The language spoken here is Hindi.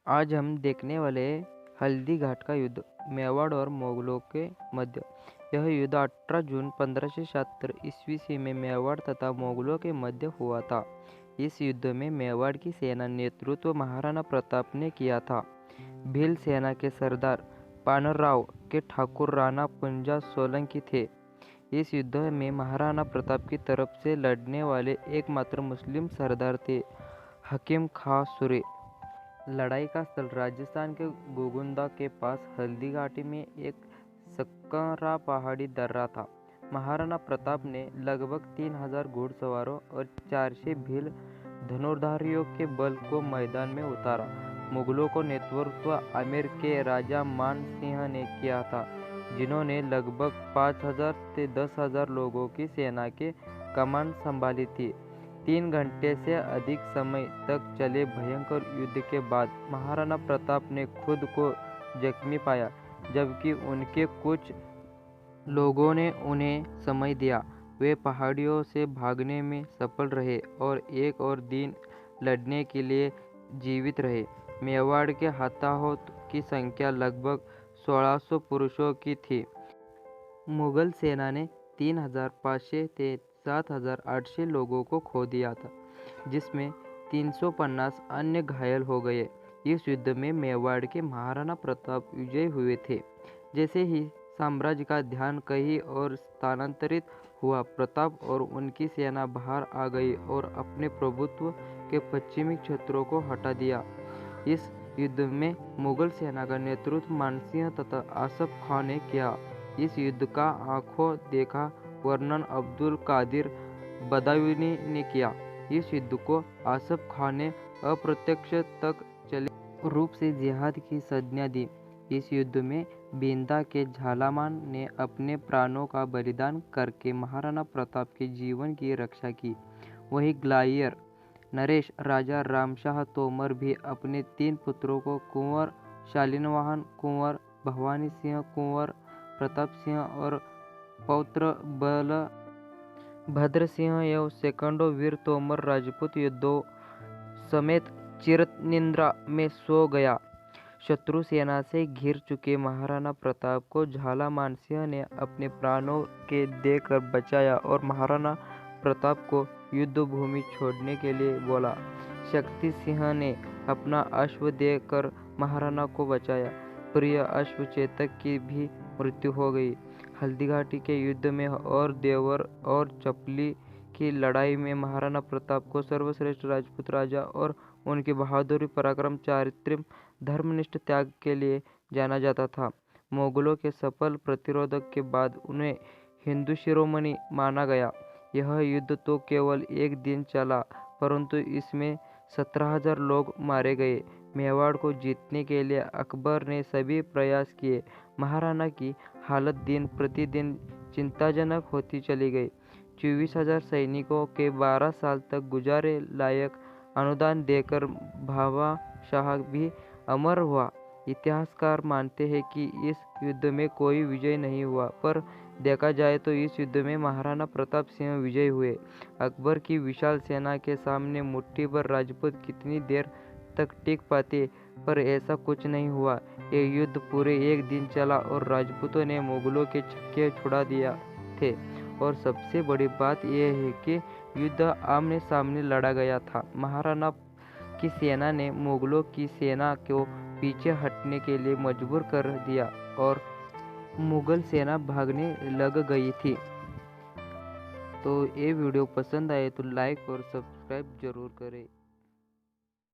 आज हम देखने वाले हैं हल्दी घाट का युद्ध मेवाड़ और मुगलों के मध्य। यह युद्ध 18 जून 1576 ईस्वी में मेवाड़ तथा मुगलों के मध्य हुआ था। इस युद्ध में मेवाड़ की सेना नेतृत्व महाराणा प्रताप ने किया था। भील सेना के सरदार पानराव के ठाकुर राणा पुंजा सोलंकी थे। इस युद्ध में महाराणा प्रताप की तरफ से लड़ने वाले एकमात्र मुस्लिम सरदार थे हकीम खां सुरे। लड़ाई का स्थल राजस्थान के गोगुंदा के पास हल्दी घाटी में एक सक्करा पहाड़ी दर्रा था। महाराणा प्रताप ने लगभग 3000 घुड़सवारों और 400 भील धनुर्धारियों के बल को मैदान में उतारा। मुगलों को नेतृत्व आमेर के राजा मान सिंह ने किया था, जिन्होंने लगभग 5000 से 10,000 लोगों की सेना के कमान संभाली थी। 3 घंटे से अधिक समय तक चले भयंकर युद्ध के बाद महाराणा प्रताप ने खुद को जख्मी पाया, जबकि उनके कुछ लोगों ने उन्हें समय दिया। वे पहाड़ियों से भागने में सफल रहे और एक और दिन लड़ने के लिए जीवित रहे। मेवाड़ के हताहत की संख्या लगभग 1600 पुरुषों की थी। मुगल सेना ने 3500 से 7800 लोगों को खो दिया था, जिसमें 350 अन्य घायल हो गए। इस युद्ध में मेवाड़ के महाराणा प्रताप विजयी हुए थे। जैसे ही साम्राज्य का ध्यान कहीं और स्थानांतरित हुआ, प्रताप और उनकी सेना बाहर आ गई और अपने प्रभुत्व के पश्चिमी क्षेत्रों को हटा दिया। इस युद्ध में मुगल सेना का नेतृत्व मानसिंह तथा आसफ खां ने किया। इस युद्ध का आंखों देखा वर्णन अब्दुल कादिर बदायूनी ने किया। इस युद्ध को आसफ खां ने अप्रत्यक्ष तक चले रूप से जिहाद की संज्ञा दी। इस युद्ध में बिंदा के झालामान ने अपने प्राणों का बलिदान करके महाराणा प्रताप के जीवन की रक्षा की। वहीं ग्वालियर नरेश राजा रामशाह तोमर भी अपने 3 पुत्रों को कुंवर शालीनवाहन, कुंवर भवानी सिंह, कुंवर प्रताप सिंह और पौत्र बलभद्र सिंह एवं सैकड़ों वीर तोमर राजपूत योद्धाओं समेत चिरनिद्रा में सो गया। शत्रु सेना से घिर चुके महाराणा प्रताप को झालामान सिंह ने अपने प्राणों के देकर बचाया और महाराणा प्रताप को युद्ध भूमि छोड़ने के लिए बोला। शक्ति सिंह ने अपना अश्व देकर महाराणा को बचाया। प्रिय अश्व चेतक की भी मृत्यु हो गई। हल्दी घाटी के युद्ध में और देवर और चपली की लड़ाई में महाराणा प्रताप को सर्वश्रेष्ठ राजपूत राजा और उनकी बहादुरी, पराक्रम, चारित्र्य, धर्मनिष्ठ त्याग के लिए जाना जाता था। मुगलों के सफल प्रतिरोध के बाद उन्हें हिंदू शिरोमणि माना गया। यह युद्ध तो केवल एक दिन चला, परंतु इसमें 17,000 लोग मारे गए। मेवाड़ को जीतने के लिए अकबर ने सभी प्रयास किए। महाराणा की हालत दिन प्रतिदिन चिंताजनक होती चली गई। 24,000 सैनिकों के 12 साल तक गुजारे लायक अनुदान देकर भावा शाह भी अमर हुआ। इतिहासकार मानते हैं कि इस युद्ध में कोई विजय नहीं हुआ, पर देखा जाए तो इस युद्ध में महाराणा प्रताप सिंह विजयी हुए। अकबर की विशाल सेना के सामने मुट्ठी भर राजपूत कितनी देर तक टिक पाते, पर ऐसा कुछ नहीं हुआ। ये युद्ध पूरे एक दिन चला और राजपूतों ने मुगलों के छक्के छुड़ा दिया थे। और सबसे बड़ी बात यह है कि युद्ध आमने सामने लड़ा गया था। महाराणा की सेना ने मुगलों की सेना को पीछे हटने के लिए मजबूर कर दिया और मुगल सेना भागने लग गई थी। तो ये वीडियो पसंद आए तो लाइक और सब्सक्राइब जरूर करें।